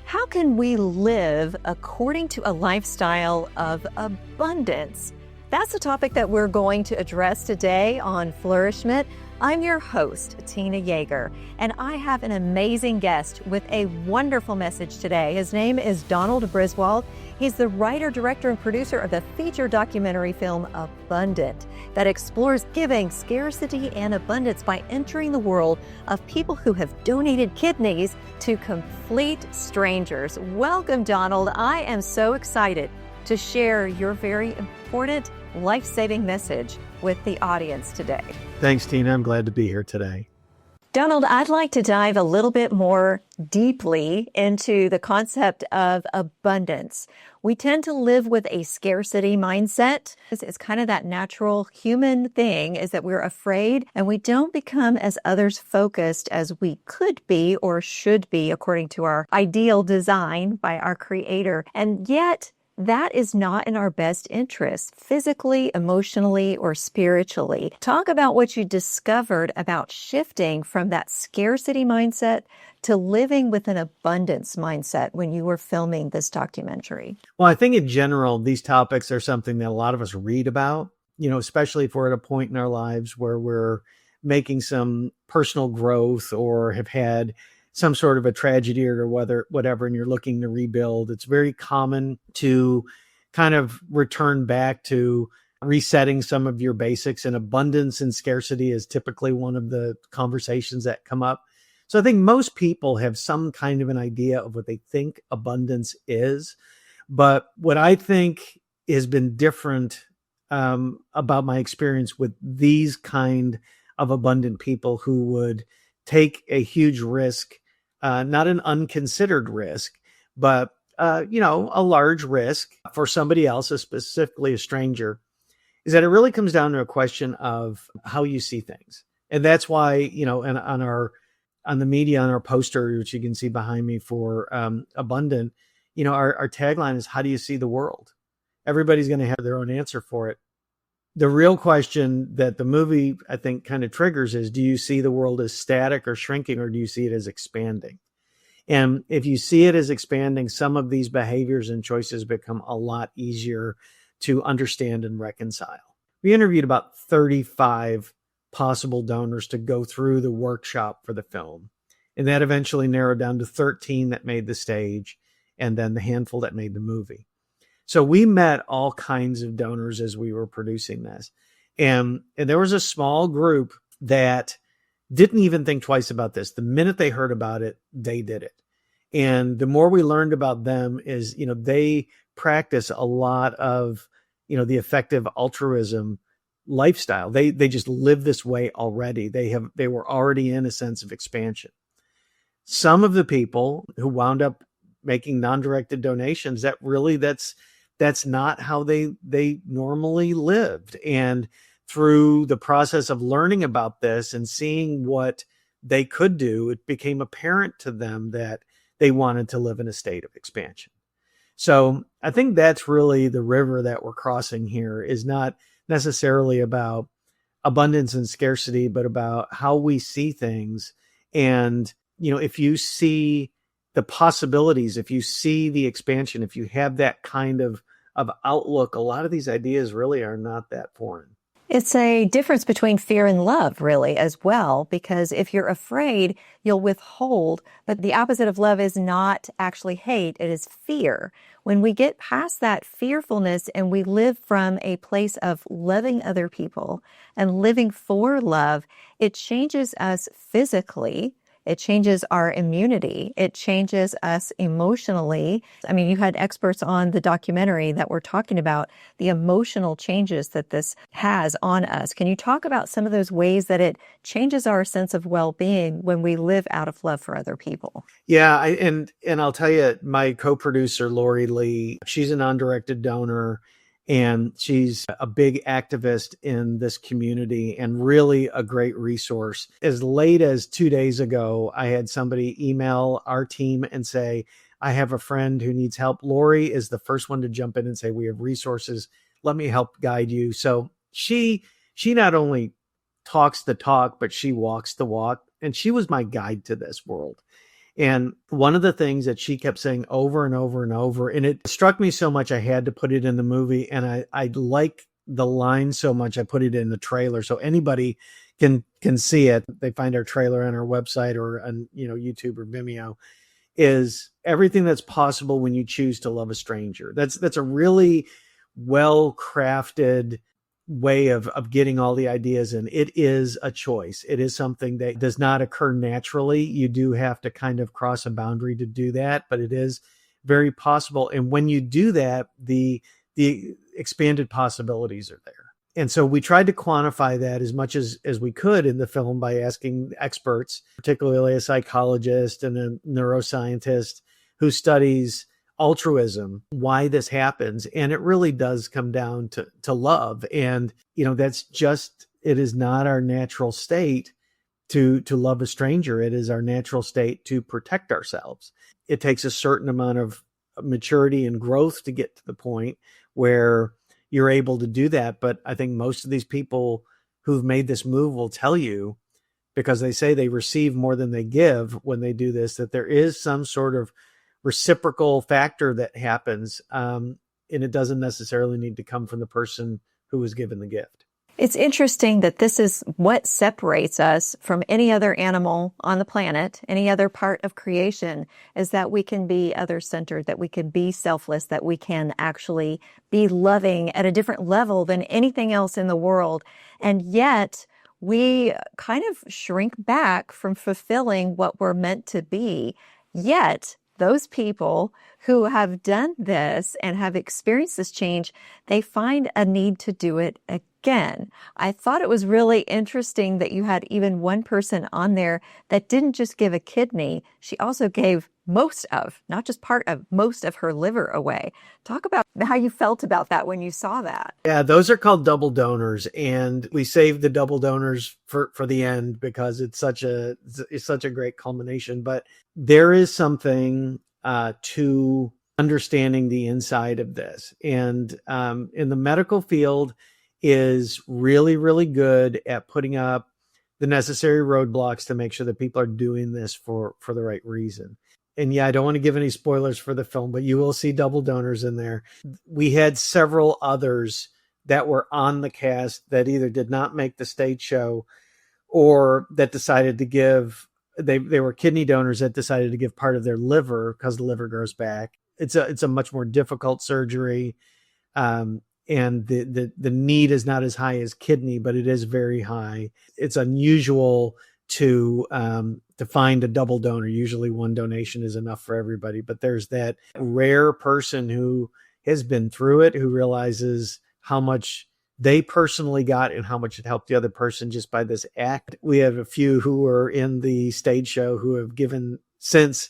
How can we live according to a lifestyle of abundance? That's the topic that we're going to address today on Flourish-Meant. I'm your host, Tina Yeager, and I have an amazing guest with a wonderful message today. His name is Donald Briswold. He's the writer, director, and producer of the feature documentary film Abundant that explores giving, scarcity, and abundance by entering the world of people who have donated kidneys to complete strangers. Welcome, Donald. I am so excited to share your very important life-saving message with the audience today. Thanks, Tina. I'm glad to be here today. Donald, I'd like to dive a little bit more deeply into the concept of abundance. We tend to live with a scarcity mindset. It's kind of that natural human thing, is that we're afraid and we don't become as others focused as we could be or should be according to our ideal design by our Creator. And yet, that is not in our best interest, physically, emotionally, or spiritually. Talk about what you discovered about shifting from that scarcity mindset to living with an abundance mindset when you were filming this documentary. Well, I think in general, these topics are something that a lot of us read about, especially if we're at a point in our lives where we're making some personal growth or have had some sort of a tragedy or whatever, and you're looking to rebuild. It's very common to kind of return back to resetting some of your basics, and abundance and scarcity is typically one of the conversations that come up. So I think most people have some kind of an idea of what they think abundance is. But what I think has been different about my experience with these kind of abundant people who would take a huge risk, not an unconsidered risk, but, a large risk for somebody else, specifically a stranger, is that it really comes down to a question of how you see things. And that's why, and on the media, on our poster, which you can see behind me for Abundant, our tagline is, how do you see the world? Everybody's going to have their own answer for it. The real question that the movie, I think, kind of triggers is, do you see the world as static or shrinking, or do you see it as expanding? And if you see it as expanding, some of these behaviors and choices become a lot easier to understand and reconcile. We interviewed about 35 possible donors to go through the workshop for the film. And that eventually narrowed down to 13 that made the stage, and then the handful that made the movie. So we met all kinds of donors as we were producing this. And there was a small group that didn't even think twice about this. The minute they heard about it, they did it. And the more we learned about them is, they practice a lot of, the effective altruism lifestyle. They just live this way already. They were already in a sense of expansion. Some of the people who wound up making non-directed donations, that's not how they normally lived. And through the process of learning about this and seeing what they could do, it became apparent to them that they wanted to live in a state of expansion. So I think that's really the river that we're crossing here, is not necessarily about abundance and scarcity, but about how we see things. And, if you see the possibilities, if you see the expansion, if you have that kind of outlook, a lot of these ideas really are not that foreign. It's a difference between fear and love, really, as well, because if you're afraid, you'll withhold. But the opposite of love is not actually hate, it is fear. When we get past that fearfulness and we live from a place of loving other people and living for love, it changes us physically. It changes our immunity. It changes us emotionally. I mean, you had experts on the documentary that were talking about the emotional changes that this has on us. Can you talk about some of those ways that it changes our sense of well-being when we live out of love for other people? Yeah, and I'll tell you, my co-producer, Lori Lee, she's a non-directed donor. And she's a big activist in this community and really a great resource. As late as 2 days ago, I had somebody email our team and say, I have a friend who needs help. Lori is the first one to jump in and say, we have resources. Let me help guide you. So she not only talks the talk, but she walks the walk. And she was my guide to this world. And one of the things that she kept saying over and over and over, and it struck me so much I had to put it in the movie, and I like the line so much I put it in the trailer so anybody can see it. They find our trailer on our website or on YouTube or Vimeo, is everything that's possible when you choose to love a stranger. That's a really well crafted way of getting all the ideas in. It is a choice. It is something that does not occur naturally. You do have to kind of cross a boundary to do that, but it is very possible. And when you do that, the expanded possibilities are there. And so we tried to quantify that as much as we could in the film by asking experts, particularly a psychologist and a neuroscientist who studies altruism, why this happens. And it really does come down to love. And, that's just, it is not our natural state to love a stranger. It is our natural state to protect ourselves. It takes a certain amount of maturity and growth to get to the point where you're able to do that. But I think most of these people who've made this move will tell you, because they say they receive more than they give when they do this, that there is some sort of reciprocal factor that happens. And it doesn't necessarily need to come from the person who was given the gift. It's interesting that this is what separates us from any other animal on the planet, any other part of creation, is that we can be other-centered, that we can be selfless, that we can actually be loving at a different level than anything else in the world. And yet we kind of shrink back from fulfilling what we're meant to be. Yet those people who have done this and have experienced this change, they find a need to do it again. I thought it was really interesting that you had even one person on there that didn't just give a kidney. She also gave most of, not just part of, most of her liver away. Talk about how you felt about that when you saw that. Yeah, those are called double donors. And we saved the double donors for the end because it's such a great culmination. But there is something to understanding the inside of this. And in the medical field is really, really good at putting up the necessary roadblocks to make sure that people are doing this for the right reason. And yeah, I don't want to give any spoilers for the film, but you will see double donors in there. We had several others that were on the cast that either did not make the stage show or that decided to give, they were kidney donors that decided to give part of their liver because the liver grows back. It's a much more difficult surgery. And the need is not as high as kidney, but it is very high. It's unusual to find a double donor. Usually one donation is enough for everybody, but there's that rare person who has been through it, who realizes how much they personally got and how much it helped the other person just by this act. We have a few who were in the stage show who have given, since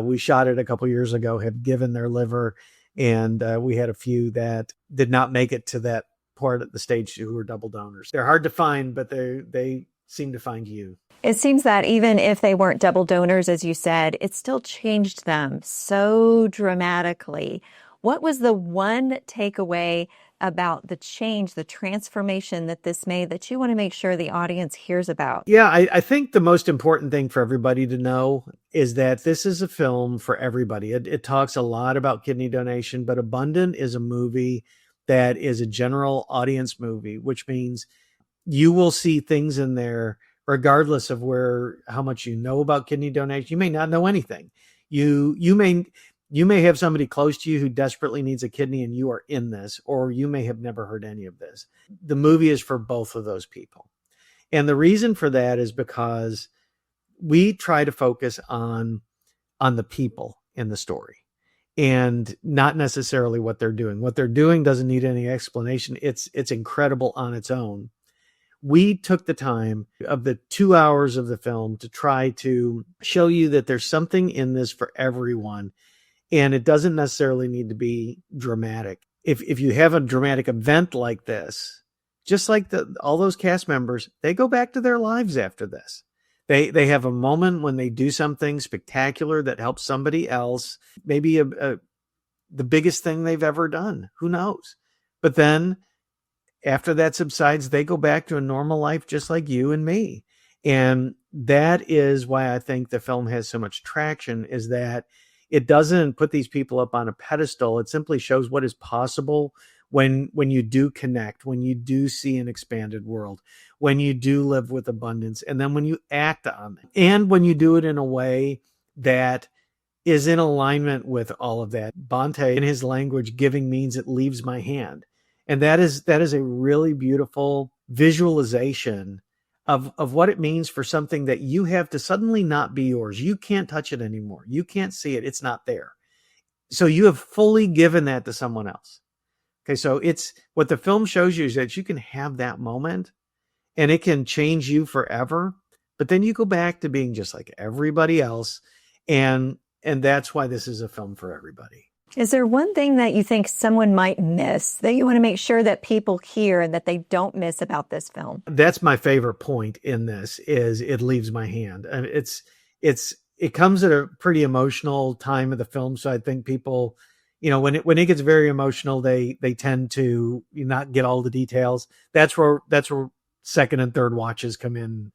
we shot it a couple years ago, have given their liver. And we had a few that did not make it to that part of the stage who were double donors. They're hard to find, but they seem to find you. It seems that even if they weren't double donors, as you said, it still changed them so dramatically. What was the one takeaway about the change, the transformation that this made that you want to make sure the audience hears about? Yeah, I think the most important thing for everybody to know is that this is a film for everybody. It talks a lot about kidney donation, but Abundant is a movie that is a general audience movie, which means you will see things in there regardless of how much you know about kidney donation. You may not know anything. You may have somebody close to you who desperately needs a kidney and you are in this, or you may have never heard any of this. The movie is for both of those people. And the reason for that is because we try to focus on the people in the story and not necessarily what they're doing. What they're doing doesn't need any explanation. It's incredible on its own. We took the time of the 2 hours of the film to try to show you that there's something in this for everyone. And it doesn't necessarily need to be dramatic. If you have a dramatic event like this, just like all those cast members, they go back to their lives after this. They have a moment when they do something spectacular that helps somebody else, maybe the biggest thing they've ever done. Who knows? But then after that subsides, they go back to a normal life just like you and me. And that is why I think the film has so much traction, is that it doesn't put these people up on a pedestal. It simply shows what is possible when you do connect, when you do see an expanded world, when you do live with abundance, and then when you act on it, and when you do it in a way that is in alignment with all of that. Bhante, in his language, giving means it leaves my hand. And that is a really beautiful visualization of what it means for something that you have to suddenly not be yours. You can't touch it anymore. You can't see it. It's not there. So you have fully given that to someone else. Okay, so it's what the film shows you is that you can have that moment and it can change you forever, but then you go back to being just like everybody else. And that's why this is a film for everybody. Is there one thing that you think someone might miss that you want to make sure that people hear and that they don't miss about this film? That's my favorite point in this, is it leaves my hand. And it comes at a pretty emotional time of the film. So I think people, when it gets very emotional, they tend to not get all the details. That's where second and third watches come in.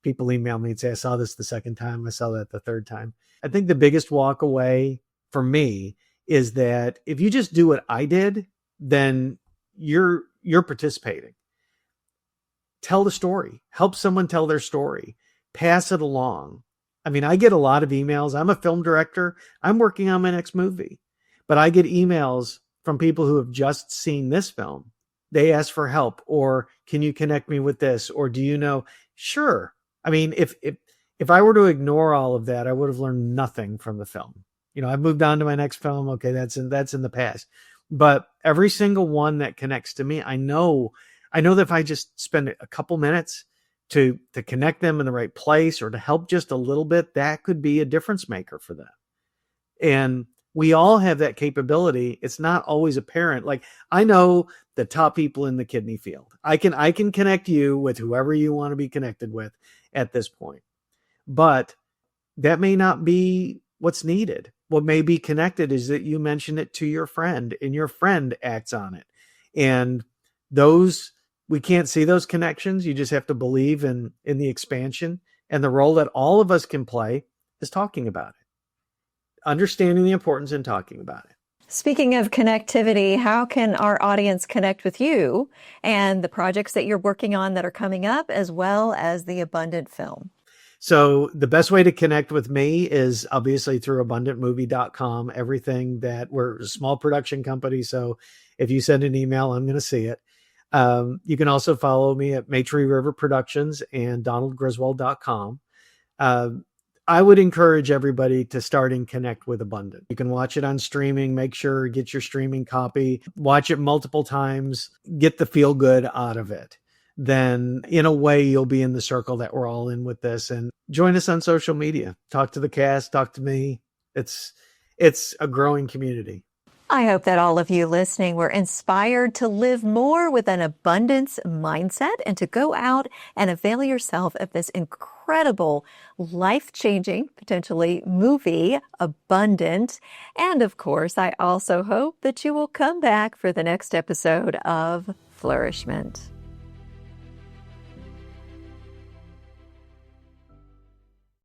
People email me and say, I saw this the second time. I saw that the third time. I think the biggest walk away for me is that if you just do what I did, then you're participating. Tell the story. Help someone tell their story. Pass it along. I mean, I get a lot of emails. I'm a film director. I'm working on my next movie. But I get emails from people who have just seen this film. They ask for help, or can you connect me with this? Or do you know? Sure. I mean, if I were to ignore all of that, I would have learned nothing from the film. I've moved on to my next film. Okay, that's in the past. But every single one that connects to me, I know that if I just spend a couple minutes to connect them in the right place or to help just a little bit, that could be a difference maker for them. And we all have that capability. It's not always apparent. Like, I know the top people in the kidney field. I can connect you with whoever you want to be connected with at this point. But that may not be what's needed. What may be connected is that you mention it to your friend and your friend acts on it. And we can't see those connections. You just have to believe in the expansion, and the role that all of us can play is talking about it, understanding the importance and talking about it. Speaking of connectivity, how can our audience connect with you and the projects that you're working on that are coming up, as well as the Abundant film? So the best way to connect with me is obviously through abundantmovie.com. Everything that we're a small production company. So if you send an email, I'm going to see it. You can also follow me at Maitrey River Productions and donaldgriswold.com. I would encourage everybody to start and connect with Abundant. You can watch it on streaming. Make sure you get your streaming copy, watch it multiple times, get the feel good out of it. Then in a way, you'll be in the circle that we're all in with this. And join us on social media. Talk to the cast, talk to me. It's a growing community. I hope that all of you listening were inspired to live more with an abundance mindset and to go out and avail yourself of this incredible, life-changing, potentially movie, Abundant. And of course, I also hope that you will come back for the next episode of Flourish-Meant.